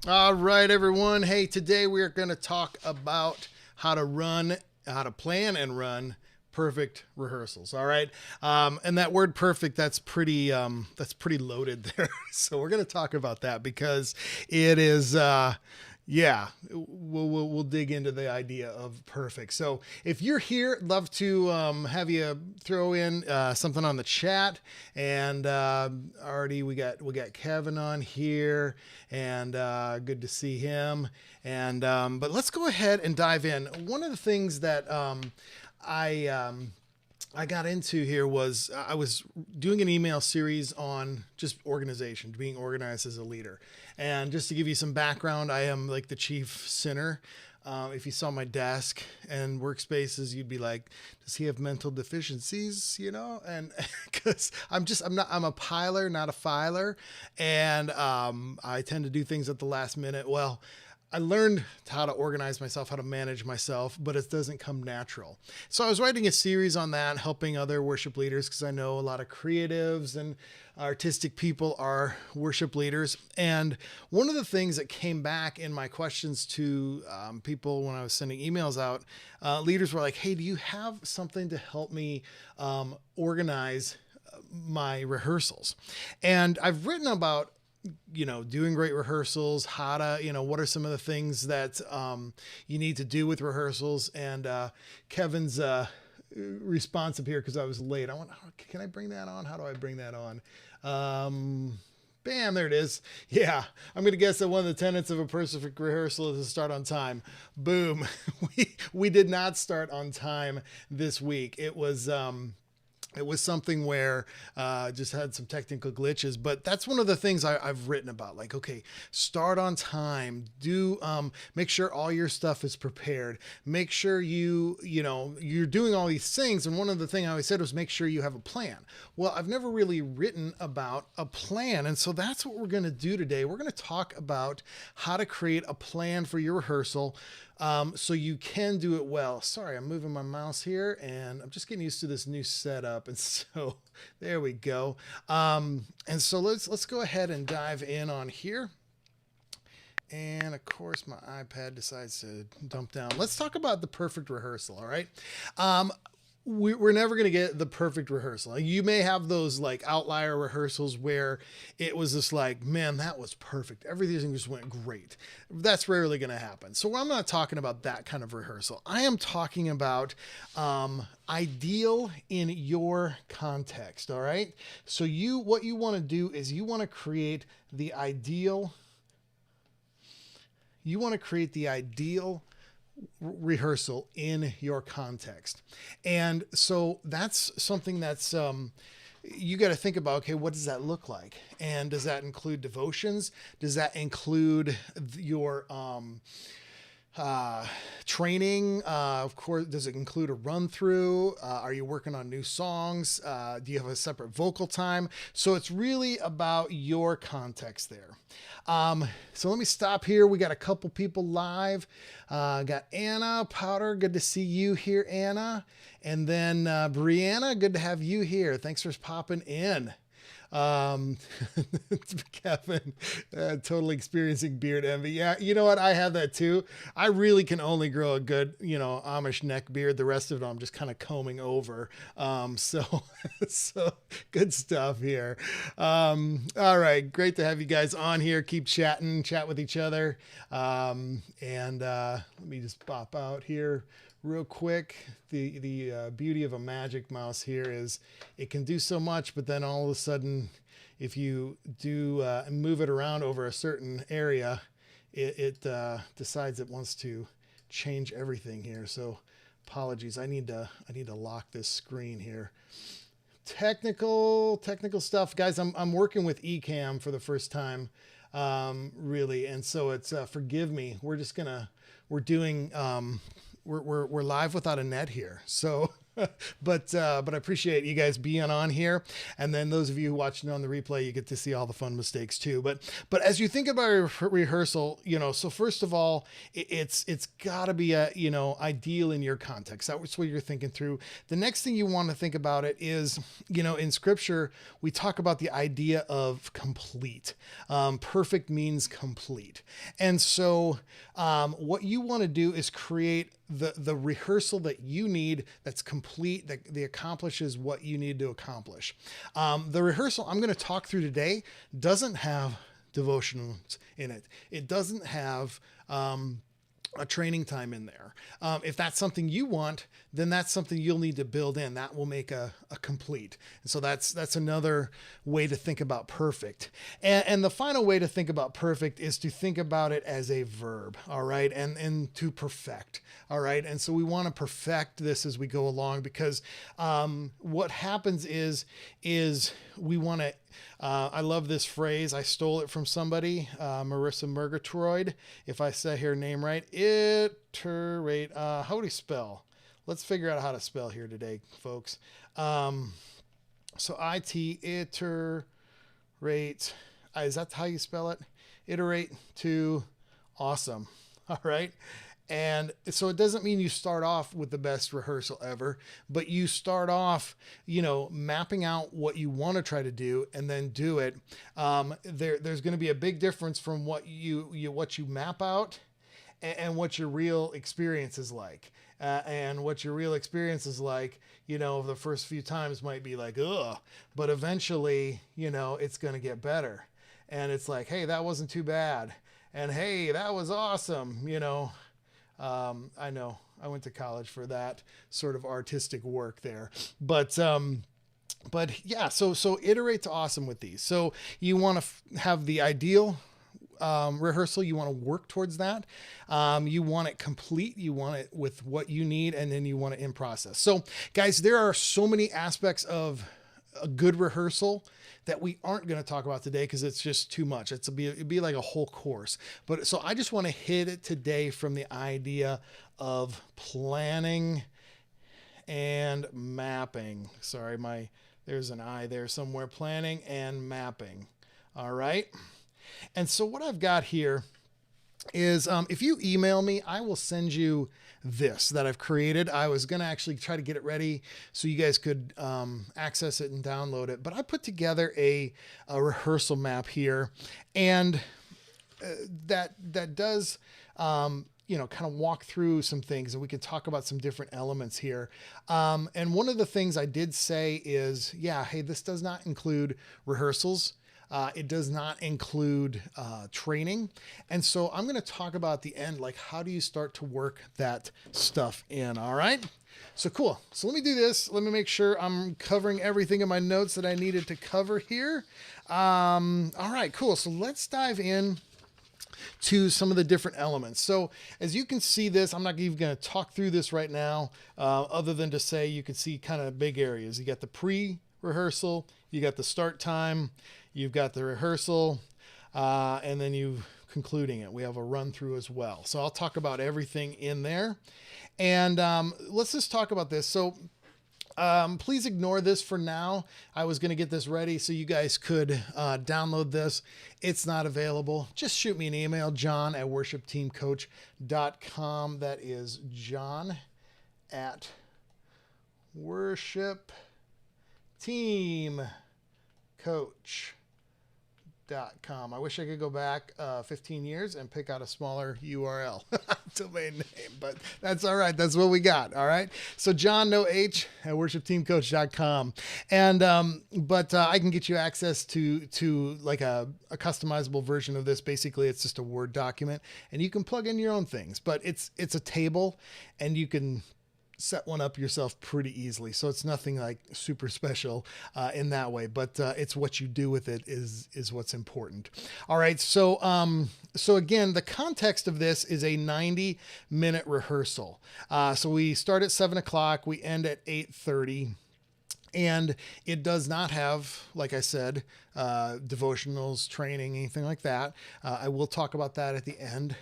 All right, everyone. Hey, today we are going to talk about how to plan and run perfect rehearsals. All right, and that word "perfect" that's pretty loaded there. So we're going to talk about that because it is. Yeah, we'll dig into the idea of perfect. So if you're here, I'd love to have you throw in something on the chat. And already we got Kevin on here, and good to see him. And but let's go ahead and dive in. One of the things that I I got into here was I was doing an email series on just organization, being organized as a leader. And just to give you some background, I am like the chief sinner. If you saw my desk and workspaces, you'd be like, "Does he have mental deficiencies?" You know, and because I'm a piler, not a filer, and I tend to do things at the last minute. Well, I learned how to organize myself, how to manage myself, but it doesn't come natural. So I was writing a series on that, helping other worship leaders because I know a lot of creatives and artistic people are worship leaders. And one of the things that came back in my questions to people when I was sending emails out, leaders were like, "Hey, do you have something to help me organize my rehearsals?" And I've written about doing great rehearsals, how to, what are some of the things that you need to do with rehearsals. And Kevin's responsive here because I was late. I want, can I bring that on? How do I bring that on? Bam, there it is. Yeah, I'm going to guess that one of the tenets of a perfect rehearsal is to start on time. Boom. We did not start on time this week. It was something where just had some technical glitches, but that's one of the things I've written about. Like, okay, start on time. Do make sure all your stuff is prepared. Make sure you're doing all these things. And one of the things I always said was make sure you have a plan. Well, I've never really written about a plan, and so that's what we're going to do today. We're going to talk about how to create a plan for your rehearsal. So you can do it well. Sorry, I'm moving my mouse here and I'm just getting used to this new setup. And so there we go. And so let's go ahead and dive in on here. And of course, my iPad decides to dump down. Let's talk about the perfect rehearsal. All right. We're never going to get the perfect rehearsal. You may have those like outlier rehearsals where it was just like, man, that was perfect. Everything just went great. That's rarely going to happen. So I'm not talking about that kind of rehearsal. I am talking about ideal in your context. All right. So what you want to do is you want to create the ideal. You want to create the ideal rehearsal in your context. And so that's something that's you got to think about, okay, what does that look like? And does that include devotions? Does that include your training? Of course, does it include a run through? Are you working on new songs? Do you have a separate vocal time? So it's really about your context there. So let me stop here. We got a couple people live. Got Anna Powder. Good to see you here, Anna. And then Brianna, good to have you here. Thanks for popping in. Um, Kevin, totally experiencing beard envy. Yeah, you know what? I have that too. I really can only grow a good, Amish neck beard. The rest of it, I'm just kind of combing over. So, so good stuff here. All right, great to have you guys on here. Keep chatting, chat with each other. And let me just pop out here real quick. The beauty of a magic mouse here is it can do so much, but then all of a sudden, if you do move it around over a certain area, it decides it wants to change everything here. So apologies, I need to lock this screen here. Technical stuff, guys. I'm working with Ecamm for the first time, really, and so it's forgive me. We're doing we're live without a net here. So but I appreciate you guys being on here. And then those of you watching on the replay, you get to see all the fun mistakes too. But as you think about a rehearsal, so first of all, it's got to be ideal in your context. That's what you're thinking through. The next thing you want to think about it is, in scripture, we talk about the idea of complete. Perfect means complete. And so what you want to do is create the rehearsal that you need that's complete, that accomplishes what you need to accomplish. The rehearsal I'm going to talk through today doesn't have devotionals in it. It doesn't have a training time in there. If that's something you want, then that's something you'll need to build in. That will make a complete. And so that's another way to think about perfect. And the final way to think about perfect is to think about it as a verb. All right. And to perfect. All right. And so we want to perfect this as we go along, because what happens is we want to, I love this phrase. I stole it from somebody, Marissa Murgatroyd. If I say her name right, iterate. How do you spell? Let's figure out how to spell here today, folks. So iterate. Is that how you spell it? Iterate to awesome. All right. And so it doesn't mean you start off with the best rehearsal ever, but you start off, mapping out what you want to try to do and then do it. There's going to be a big difference from what you map out and what your real experience is like. And what your real experience is like, the first few times might be like, ugh, but eventually, it's going to get better. And it's like, hey, that wasn't too bad. And hey, that was awesome. I know I went to college for that sort of artistic work there, but yeah, so iterate to awesome with these. So you want to have the ideal rehearsal. You want to work towards that. You want it complete. You want it with what you need, and then you want it in process. So guys, there are so many aspects of a good rehearsal that we aren't going to talk about today because it's just too much. It'd be like a whole course. But so I just want to hit it today from the idea of planning and mapping. Sorry, there's an I there somewhere. Planning and mapping. All right. And so what I've got here is if you email me, I will send you this that I've created. I was going to actually try to get it ready so you guys could access it and download it. But I put together a rehearsal map here, and that does kind of walk through some things, and we could talk about some different elements here. And one of the things I did say is, hey, this does not include rehearsals. It does not include training. And so I'm going to talk about at the end, like, how do you start to work that stuff in? All right. So cool. So let me do this. Let me make sure I'm covering everything in my notes that I needed to cover here. All right, cool. So let's dive in to some of the different elements. So as you can see this, I'm not even going to talk through this right now, other than to say you can see kind of big areas. You got the pre-rehearsal, you got the start time, you've got the rehearsal, and then you concluding it. We have a run through as well. So I'll talk about everything in there. And let's just talk about this. So please ignore this for now. I was going to get this ready so you guys could download this. It's not available. Just shoot me an email, John at WorshipTeamCoach.com. That is John at WorshipTeamCoach.com. I wish I could go back 15 years and pick out a smaller URL domain name, but that's all right. That's what we got. All right. So John, no H, at WorshipTeamCoach.com. And but I can get you access to like a customizable version of this. Basically, it's just a Word document, and you can plug in your own things. But it's a table, and you can set one up yourself pretty easily. So it's nothing like super special in that way, but it's what you do with it is what's important. All right. So, so again, the context of this is a 90-minute rehearsal. So we start at 7 o'clock, we end at 8:30. And it does not have, like I said, devotionals, training, anything like that. I will talk about that at the end.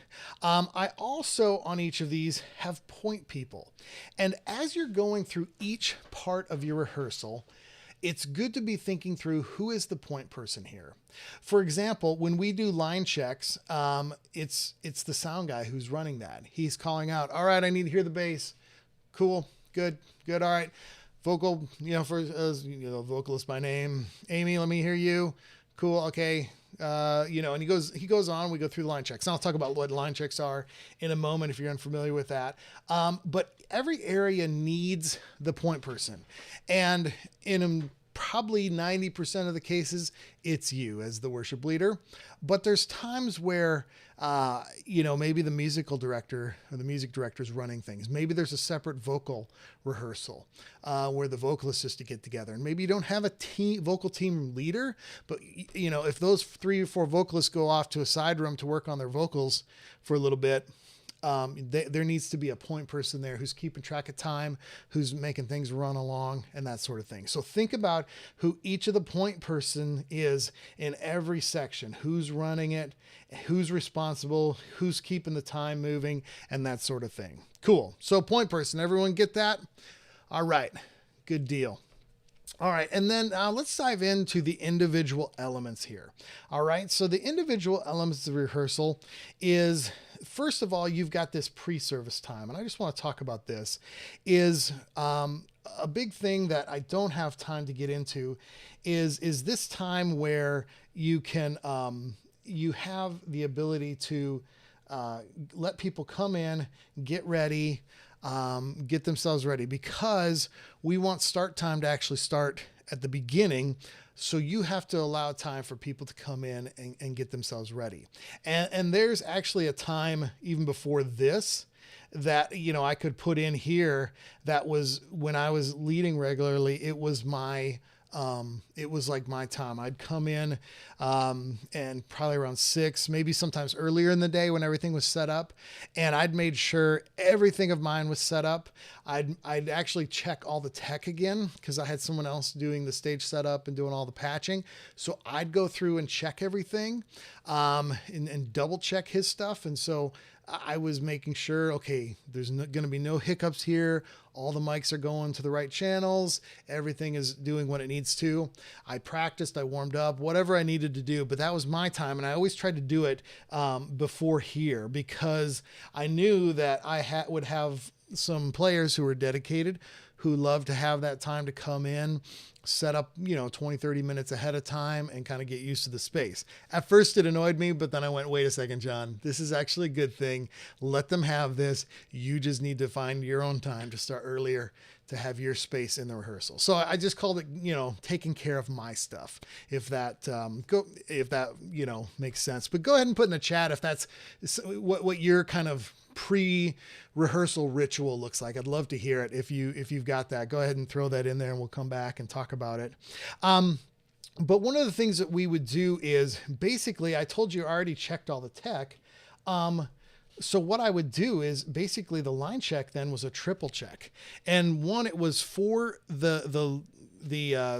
I also, on each of these, have point people. And as you're going through each part of your rehearsal, it's good to be thinking through who is the point person here. For example, when we do line checks, it's the sound guy who's running that. He's calling out, all right, I need to hear the bass. Cool, good, all right. Vocal, for vocalist by name, Amy, let me hear you. Cool, okay. And he goes on, we go through the line checks. And I'll talk about what line checks are in a moment if you're unfamiliar with that. But every area needs the point person. And in probably 90% of the cases, it's you as the worship leader. But there's times where, maybe the musical director or the music director is running things. Maybe there's a separate vocal rehearsal where the vocalists just to get together. And maybe you don't have a vocal team leader, but if those 3 or 4 vocalists go off to a side room to work on their vocals for a little bit, there needs to be a point person there who's keeping track of time, who's making things run along, and that sort of thing. So think about who each of the point person is in every section, who's running it, who's responsible, who's keeping the time moving, and that sort of thing. Cool. So point person, everyone get that? All right. Good deal. All right, and then let's dive into the individual elements here. All right, so the individual elements of rehearsal is, first of all, you've got this pre-service time, and I just want to talk about this, is a big thing that I don't have time to get into is this time where you can, you have the ability to let people come in, get ready, get themselves ready, because we want start time to actually start at the beginning. So you have to allow time for people to come in and get themselves ready. And there's actually a time even before this that, I could put in here. That was when I was leading regularly. It was like my time. I'd come in and probably around 6, maybe sometimes earlier in the day when everything was set up, and I'd made sure everything of mine was set up. I'd actually check all the tech again because I had someone else doing the stage setup and doing all the patching. So I'd go through and check everything and double check his stuff. And so I was making sure, okay, there's going to be no hiccups here. All the mics are going to the right channels. Everything is doing what it needs to. I practiced, I warmed up, whatever I needed to do, but that was my time. And I always tried to do it before here because I knew that I would have some players who were dedicated, who love to have that time to come in, set up, 20, 30 minutes ahead of time and kind of get used to the space. At first it annoyed me, but then I went, wait a second, John, this is actually a good thing. Let them have this. You just need to find your own time to start earlier to have your space in the rehearsal. So I just called it, taking care of my stuff. If that, makes sense, but go ahead and put in the chat if that's what your kind of pre-rehearsal ritual looks like. I'd love to hear it. If you've got that, go ahead and throw that in there and we'll come back and talk about it. But one of the things that we would do is basically, I told you I already checked all the tech. So what I would do is basically the line check then was a triple check. And one, it was for the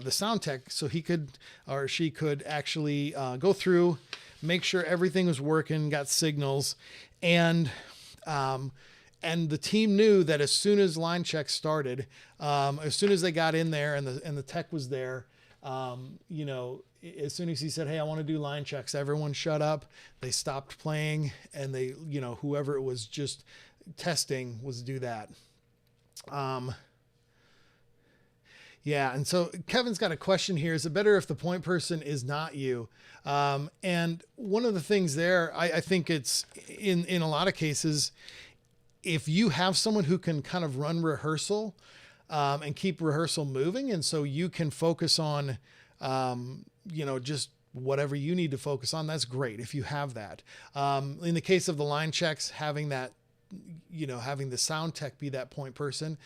sound tech, so he could or she could actually go through, make sure everything was working, got signals, and the team knew that as soon as line check started, as soon as they got in there and the tech was there, as soon as he said, hey, I want to do line checks, everyone shut up. They stopped playing and they, whoever it was just testing was do that. Yeah. And so Kevin's got a question here. Is it better if the point person is not you? And one of the things there, I think it's in a lot of cases, if you have someone who can kind of run rehearsal, and keep rehearsal moving. And so you can focus on, just whatever you need to focus on. That's great if you have that. In the case of the line checks, having that, having the sound tech be that point person,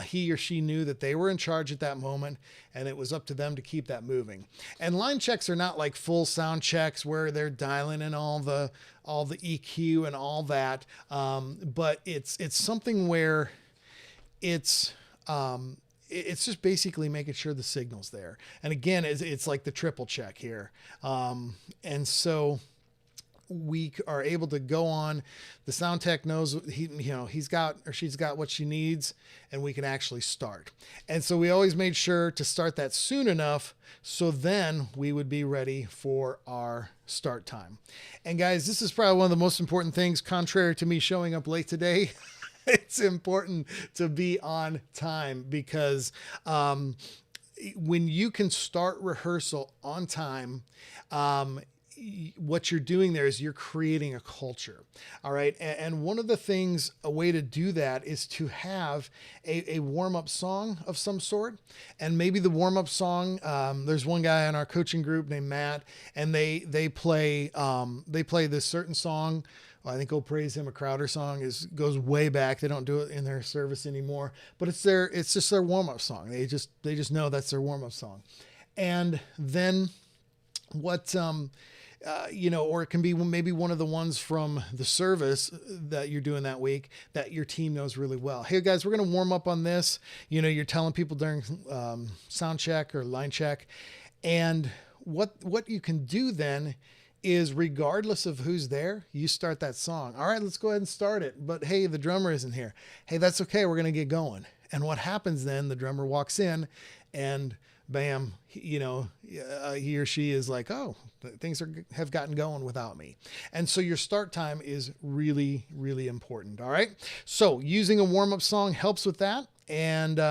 he or she knew that they were in charge at that moment and it was up to them to keep that moving. And line checks are not like full sound checks where they're dialing in all the EQ and all that. But it's something where it's it's just basically making sure the signal's there. And again, it's like the triple check here. And so we are able to go on. The sound tech knows he's got or she's got what she needs, and we can actually start. And so we always made sure to start that soon enough so then we would be ready for our start time. And guys, this is probably one of the most important things, contrary to me showing up late today. It's important to be on time because when you can start rehearsal on time, what you're doing there is you're creating a culture. All right. And one of the things, a way to do that is to have a warm-up song of some sort. And maybe the warm-up song, there's one guy in our coaching group named Matt, and they play this certain song. I think "Oh Praise Him," a Crowder song, goes way back. They don't do it in their service anymore, but it's just their warm-up song. They just know that's their warm-up song. And then what, or it can be maybe one of the ones from the service that you're doing that week that your team knows really well. Hey guys, we're going to warm up on this. You're telling people during sound check or line check. And what you can do then is, regardless of who's there, you start that song. All right, let's go ahead and start it. But hey, the drummer isn't here. Hey, that's okay. We're going to get going. And what happens then, the drummer walks in and bam, he or she is like, oh, things have gotten going without me. And so your start time is really, really important. All right. So using a warm-up song helps with that. And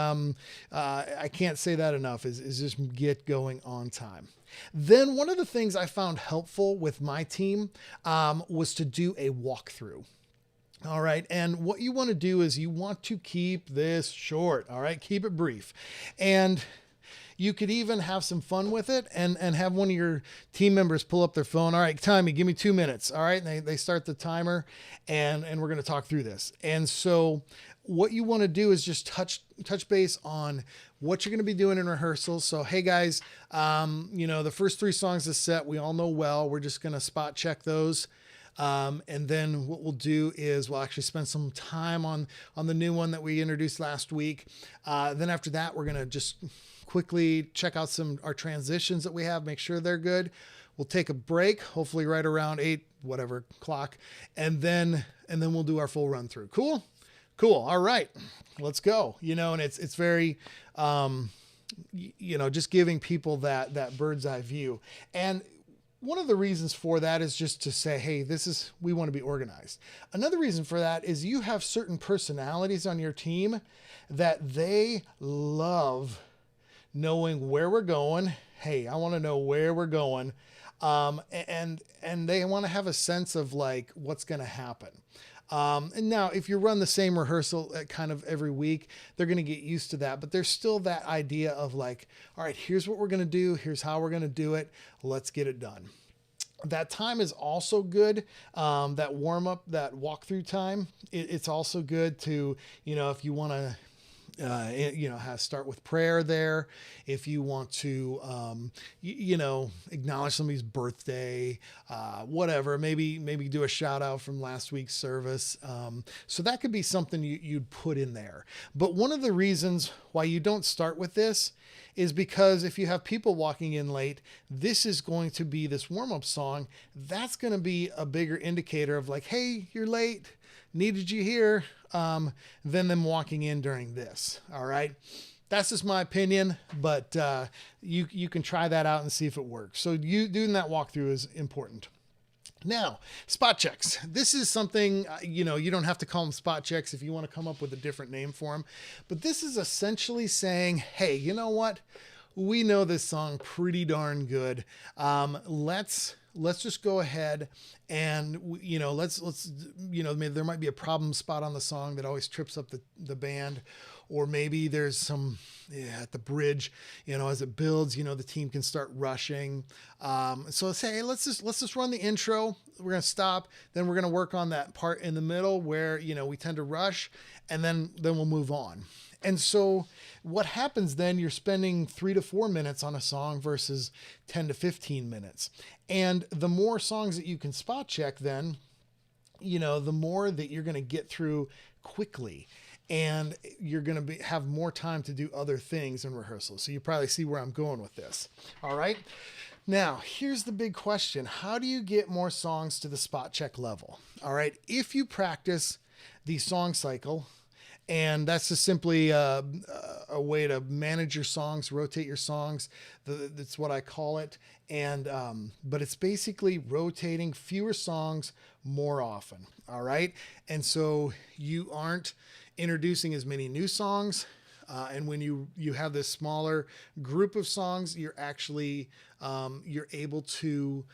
I can't say that enough is just get going on time. Then one of the things I found helpful with my team was to do a walkthrough. All right. And what you want to do is you want to keep this short. All right. Keep it brief. And you could even have some fun with it and have one of your team members pull up their phone. All right, Tommy, give me 2 minutes. All right. And they start the timer and we're going to talk through this. And so what you want to do is just touch base on what you're going to be doing in rehearsals. So, hey guys, the first 3 songs of the set, we all know well, we're just going to spot check those. And then what we'll do is we'll actually spend some time on the new one that we introduced last week. Then after that, we're going to just quickly check out our transitions that we have, make sure they're good. We'll take a break, hopefully right around 8, whatever o'clock. And then we'll do our full run through. Cool. All right, let's go. And it's very, just giving people that bird's eye view. And one of the reasons for that is just to say, hey, we want to be organized. Another reason for that is you have certain personalities on your team that they love knowing where we're going. Hey, I want to know where we're going. And they want to have a sense of like what's going to happen. And now if you run the same rehearsal kind of every week, they're going to get used to that, but there's still that idea of like, all right, here's what we're going to do. Here's how we're going to do it. Let's get it done. That time is also good. That warm up, that walkthrough time, it's also good to, if you want to, start with prayer there. If you want to, acknowledge somebody's birthday, whatever, maybe do a shout out from last week's service. So that could be something you'd put in there. But one of the reasons why you don't start with this is because if you have people walking in late, this is going to be this warm-up song. That's going to be a bigger indicator of like, hey, you're late. Needed you here, than them walking in during this. All right. That's just my opinion, but you can try that out and see if it works. So you doing that walkthrough is important. Now, spot checks. This is something, you don't have to call them spot checks if you want to come up with a different name for them. But this is essentially saying, hey, you know what? We know this song pretty darn good. Let's just go ahead and, let's maybe there might be a problem spot on the song that always trips up the band, or maybe there's some at the bridge, as it builds, the team can start rushing. So say, hey, let's just run the intro. We're going to stop. Then we're going to work on that part in the middle where, we tend to rush, and then we'll move on. And so what happens then, you're spending 3 to 4 minutes on a song versus 10 to 15 minutes. And the more songs that you can spot check then, the more that you're going to get through quickly. and you're going to have more time to do other things in rehearsal. So you probably see where I'm going with this. All right. Now, here's the big question. How do you get more songs to the spot check level? All right. If you practice the song cycle, and that's just simply a way to manage your songs, rotate your songs. That's what I call it. And but it's basically rotating fewer songs more often. All right. And so you aren't introducing as many new songs. And when you have this smaller group of songs, you're actually you're able to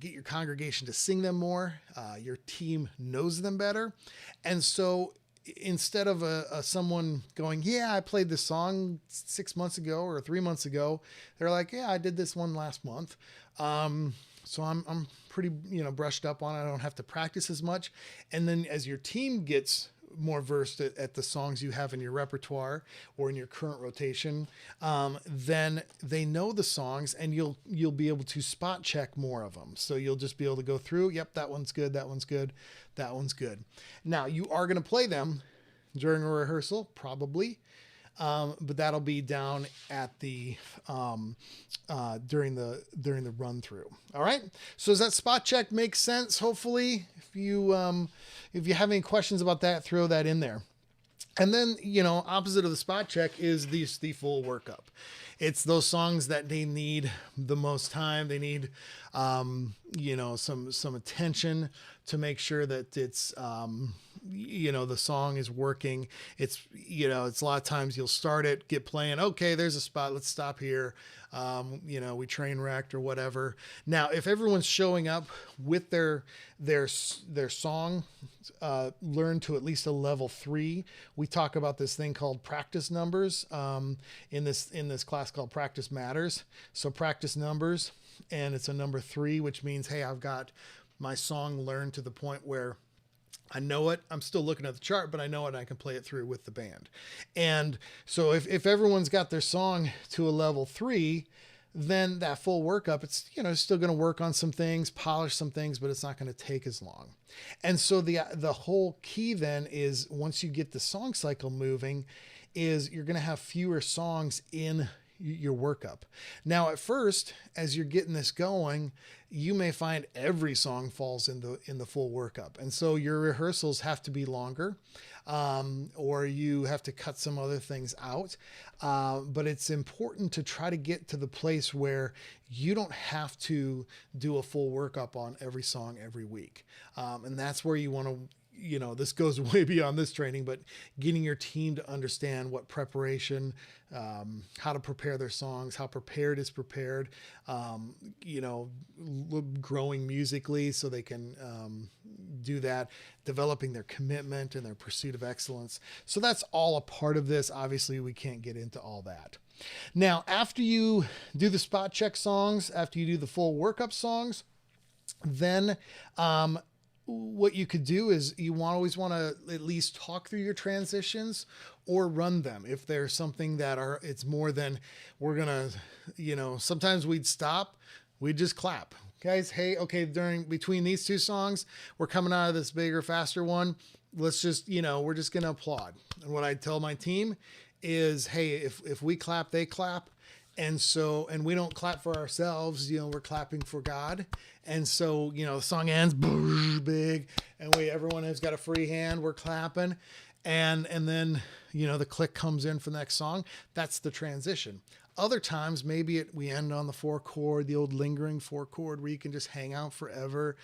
get your congregation to sing them more. Your team knows them better. And so instead of someone going, yeah, I played this song 6 months ago or 3 months ago, they're like, yeah, I did this one last month. So I'm pretty, brushed up on it. I don't have to practice as much. And then as your team gets more versed at the songs you have in your repertoire or in your current rotation, then they know the songs, and you'll be able to spot check more of them. So you'll just be able to go through, yep, that one's good, that one's good, that one's good. Now you are going to play them during a rehearsal, probably, but that'll be down at the during the run through. All right. So does that spot check make sense? Hopefully, if you have any questions about that, throw that in there. And then, opposite of the spot check is the full workup. It's those songs that they need the most time. They need, some attention to make sure that it's, the song is working. It's a lot of times you'll start it, get playing. Okay, there's a spot. Let's stop here. We train wrecked or whatever. Now, if everyone's showing up with their song, learned to at least a level 3, we talk about this thing called practice numbers, in this class called Practice Matters. So practice numbers, and it's a number 3, which means, hey, I've got my song learned to the point where I know it. I'm still looking at the chart, but I know it. And I can play it through with the band. And so if everyone's got their song to a level 3, then that full workup, it's, still going to work on some things, polish some things, but it's not going to take as long. And so the whole key then is, once you get the song cycle moving, is you're going to have fewer songs in your workup. Now, at first, as you're getting this going, you may find every song falls in the full workup. And so your rehearsals have to be longer, or you have to cut some other things out. But it's important to try to get to the place where you don't have to do a full workup on every song every week. And that's where you want to, this goes way beyond this training, but getting your team to understand what preparation, how to prepare their songs, how prepared is prepared, growing musically so they can do that, developing their commitment and their pursuit of excellence. So that's all a part of this. Obviously, we can't get into all that. Now, after you do the spot check songs, after you do the full workup songs, then what you could do is you always want to at least talk through your transitions or run them. If there's something that it's more than we're going to, sometimes we'd stop, we'd just clap. Guys, hey, okay, between these two songs, we're coming out of this bigger, faster one. Let's just, we're just going to applaud. And what I tell my team is, hey, if we clap, they clap. And we don't clap for ourselves, we're clapping for God. And so, the song ends big, and everyone has got a free hand, we're clapping. And then, the click comes in for the next song. That's the transition. Other times, maybe we end on the 4 chord, the old lingering 4 chord where you can just hang out forever.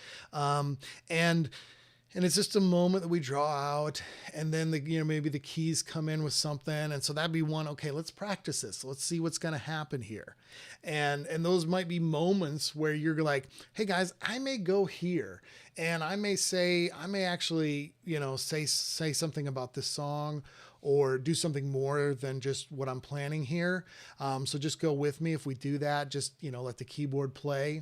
And it's just a moment that we draw out, and then maybe the keys come in with something. And so that'd be one, okay, let's practice this. Let's see what's going to happen here. And those might be moments where you're like, hey guys, I may go here, and I may actually, say something about this song, or do something more than just what I'm planning here. So just go with me. If we do that, just, let the keyboard play.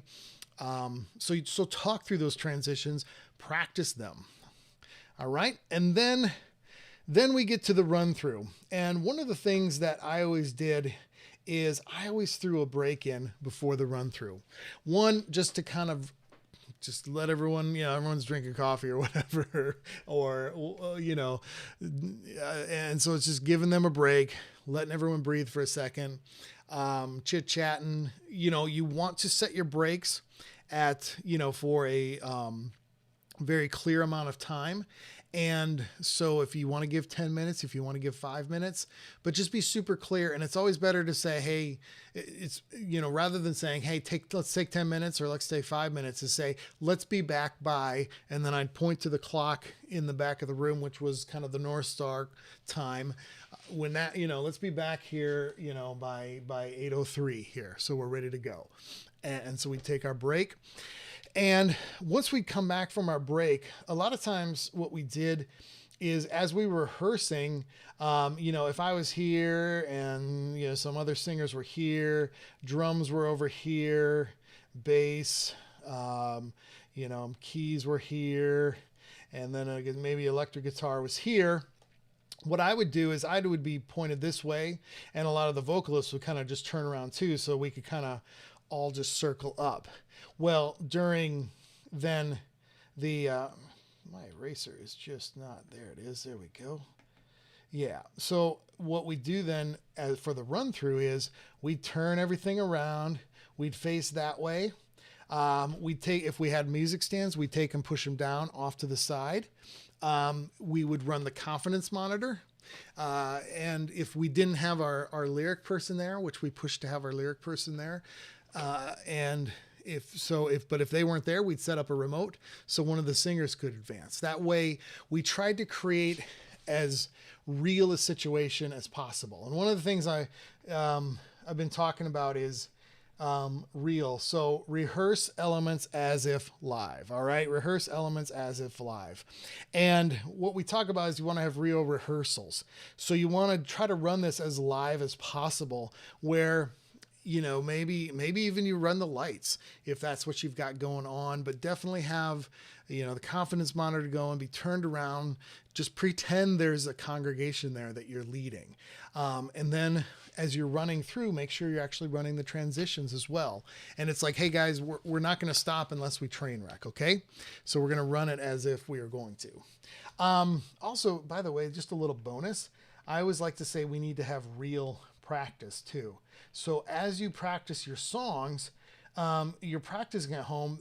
So talk through those transitions, practice them. All right. And then we get to the run through. And one of the things that I always did is I always threw a break in before the run through. One, just to kind of just let everyone, everyone's drinking coffee or whatever, or, and so it's just giving them a break, letting everyone breathe for a second, chit chatting. You want to set your breaks at, for a very clear amount of time. And so if you want to give 10 minutes, if you want to give 5 minutes, but just be super clear. And it's always better to say, hey, it's, rather than saying, hey, let's take 10 minutes or let's take 5 minutes, to say, let's be back by, and then I'd point to the clock in the back of the room, which was kind of the North Star time. When that, let's be back here, by 8:03 here. So we're ready to go. And so we take our break. And once we come back from our break, a lot of times what we did is, as we were rehearsing, if I was here and, some other singers were here, drums were over here, bass, keys were here, and then maybe electric guitar was here. What I would do is I would be pointed this way, and a lot of the vocalists would kind of just turn around too, so we could kind of all just circle up. Well, during then my eraser is just not there. It is. There we go. Yeah. So what we do then as for the run through is we turn everything around. We'd face that way. If we had music stands, we'd take and push them down off to the side. We would run the confidence monitor. And if we didn't have our lyric person there, which we pushed to have our lyric person there, but if they weren't there, we'd set up a remote so one of the singers could advance. That way we tried to create as real a situation as possible. And one of the things I've been talking about is real. So rehearse elements as if live. All right. Rehearse elements as if live. And what we talk about is you want to have real rehearsals. So you want to try to run this as live as possible, where maybe even you run the lights if that's what you've got going on, but definitely have, the confidence monitor going, be turned around, just pretend there's a congregation there that you're leading. And then as you're running through, make sure you're actually running the transitions as well. And it's like, hey guys, we're not going to stop unless we train wreck. Okay. So we're going to run it as if we are going to. Also, by the way, just a little bonus. I always like to say we need to have real practice too. So as you practice your songs, you're practicing at home.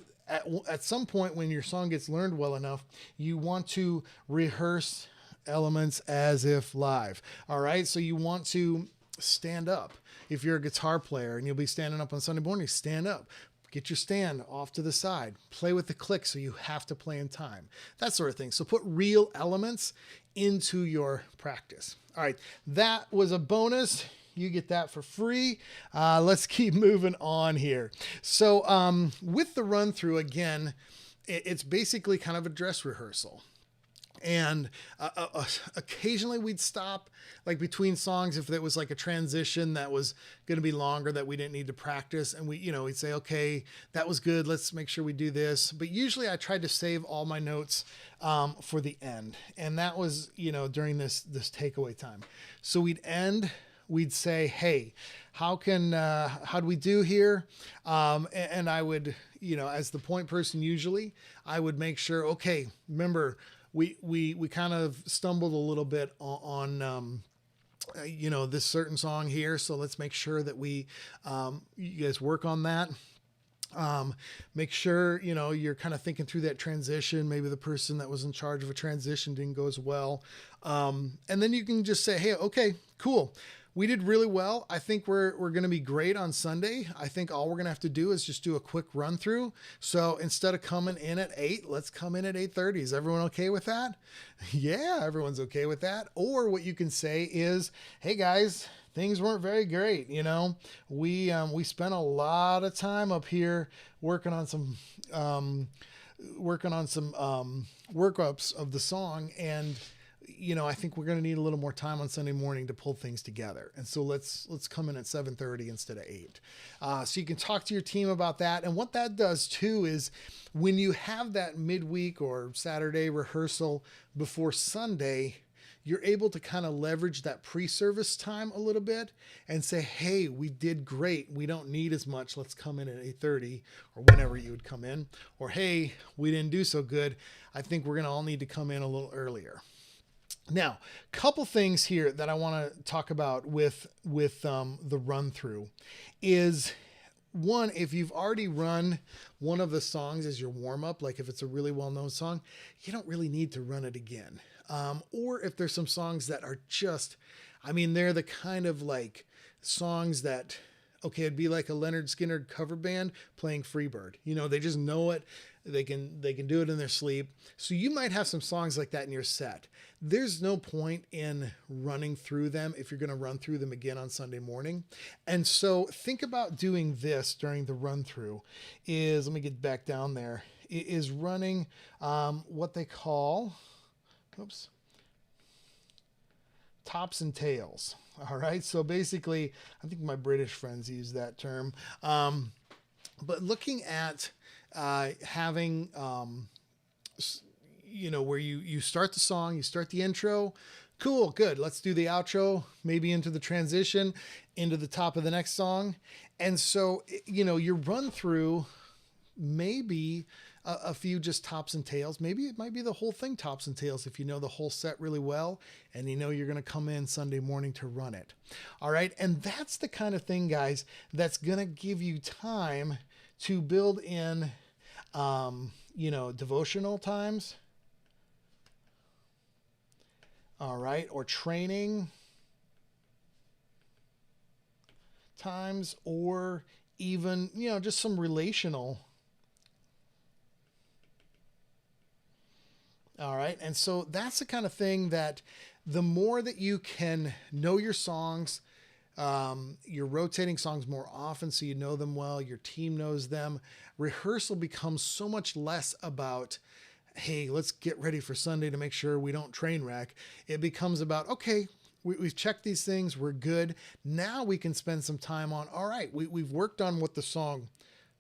At some point when your song gets learned well enough, you want to rehearse elements as if live. All right. So you want to stand up. If you're a guitar player and you'll be standing up on Sunday morning, stand up. Get your stand off to the side. Play with the click so you have to play in time. That sort of thing. So put real elements into your practice. All right. That was a bonus. You get that for free. Let's keep moving on here. So with the run through, again, it's basically kind of a dress rehearsal. And occasionally we'd stop like between songs if there was like a transition that was going to be longer that we didn't need to practice. And we'd say, okay, that was good. Let's make sure we do this. But usually I tried to save all my notes for the end. And that was, during this takeaway time. So we'd say, hey, how do we do here? And I would, as the point person, usually I would make sure, okay, remember, we kind of stumbled a little bit on this certain song here. So let's make sure that you guys work on that. Make sure, you're kind of thinking through that transition. Maybe the person that was in charge of a transition didn't go as well. And then you can just say, hey, okay, cool. We did really well. I think we're going to be great on Sunday. I think all we're going to have to do is just do a quick run through. So instead of coming in at 8, let's come in at 8:30. Is everyone okay with that? Yeah, everyone's okay with that. Or what you can say is, hey guys, things weren't very great. We spent a lot of time up here working on some workups of the song, and I think we're going to need a little more time on Sunday morning to pull things together. And so let's come in at 7:30 instead of 8. So you can talk to your team about that. And what that does too is when you have that midweek or Saturday rehearsal before Sunday, you're able to kind of leverage that pre-service time a little bit and say, hey, we did great. We don't need as much. Let's come in at 8:30 or whenever you would come in. Or, hey, we didn't do so good. I think we're going to all need to come in a little earlier. Now, couple things here that I want to talk about with the run through is, one, if you've already run one of the songs as your warm up, like if it's a really well-known song, you don't really need to run it again. Or if there's some songs that are just, I mean, they're the kind of like songs that, okay, it'd be like a Leonard Skinner cover band playing Freebird. You know, they just know it. They can do it in their sleep. So you might have some songs like that in your set. There's no point in running through them if you're going to run through them again on Sunday morning. And so think about doing this during the run through is, let me get back down there, is running what they call, tops and tails. All right. So basically, I think my British friends use that term. But looking at having, you know, where you start the song, you start the intro. Cool. Good. Let's do the outro, maybe into the transition, into the top of the next song. And so, you know, your run through maybe a few just tops and tails. Maybe it might be the whole thing tops and tails if you know the whole set really well and you know you're going to come in Sunday morning to run it. All right. And that's the kind of thing, guys, that's going to give you time to build in, you know, devotional times. All right. Or training times, or even, you know, just some relational. All right. And so that's the kind of thing that the more that you can know your songs, you're rotating songs more often so you know them well, your team knows them. Rehearsal becomes so much less about, hey, let's get ready for Sunday to make sure we don't train wreck. It becomes about, okay, we've checked these things, we're good. Now we can spend some time on, all right, we've worked on what the song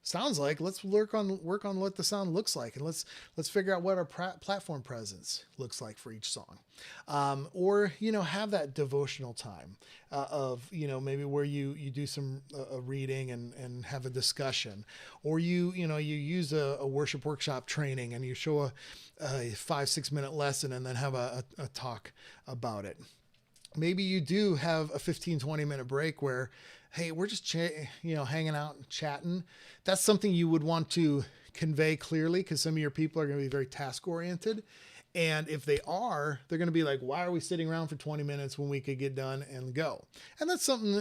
sounds like. Let's work on what the sound looks like, and let's figure out what our platform presence looks like for each song. Or, you know, have that devotional time of, you know, maybe where you do some reading and have a discussion, or you use a worship workshop training and you show a 5-6 minute lesson and then have a talk about it. Maybe you do have a 15-20 minute break where, hey, we're just hanging out and chatting. That's something you would want to convey clearly, because some of your people are going to be very task oriented. And if they are, they're going to be like, why are we sitting around for 20 minutes when we could get done and go? And that's something,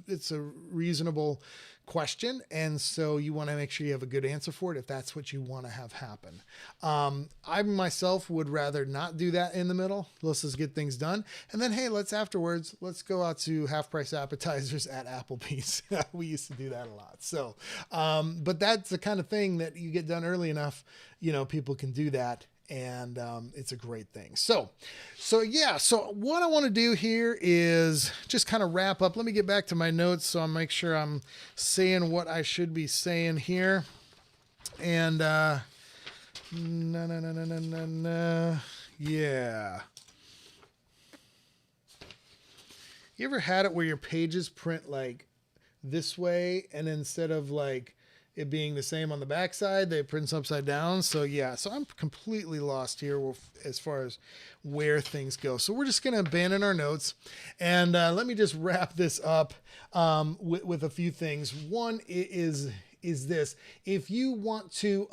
it's a reasonable question. And so you want to make sure you have a good answer for it if that's what you want to have happen. I myself would rather not do that in the middle. Let's just get things done. And then, hey, let's go out to half price appetizers at Applebee's. We used to do that a lot. So, but that's the kind of thing that you get done early enough, you know, people can do that. And it's a great thing. So what I want to do here is just kind of wrap up. Let me get back to my notes so I'll make sure I'm saying what I should be saying here. And yeah. You ever had it where your pages print like this way, and instead of like it being the same on the backside, they print upside down? So yeah, so I'm completely lost here as far as where things go. So we're just going to abandon our notes, and let me just wrap this up with a few things. One is this: if you want to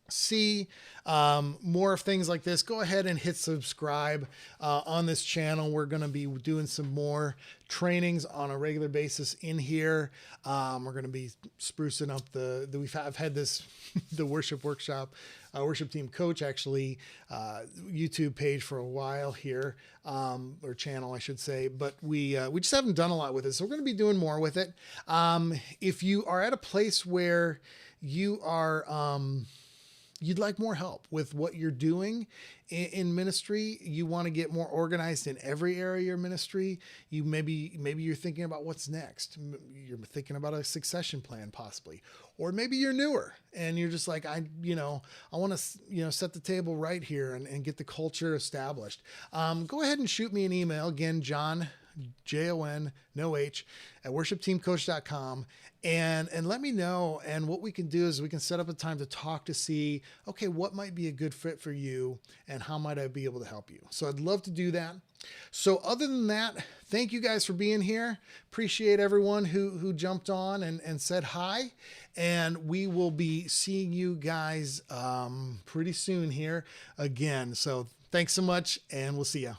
see more of things like this, go ahead and hit subscribe on this channel. We're going to be doing some more trainings on a regular basis in here. We're going to be sprucing up I've had this, the worship workshop, Worship Team Coach, actually, YouTube page for a while here, or channel, I should say, but we just haven't done a lot with it. So we're going to be doing more with it. If you are at a place where you are, you'd like more help with what you're doing in ministry. You want to get more organized in every area of your ministry. Maybe you're thinking about what's next. You're thinking about a succession plan possibly, or maybe you're newer and you're just like, I want to, set the table right here and get the culture established. Go ahead and shoot me an email. Again, John, Jon, no H, at WorshipTeamCoach.com, and let me know. And what we can do is we can set up a time to talk to see, okay, what might be a good fit for you and how might I be able to help you. So I'd love to do that. So other than that, thank you guys for being here. Appreciate everyone who jumped on and said hi. And we will be seeing you guys pretty soon here again. So thanks so much, and we'll see you.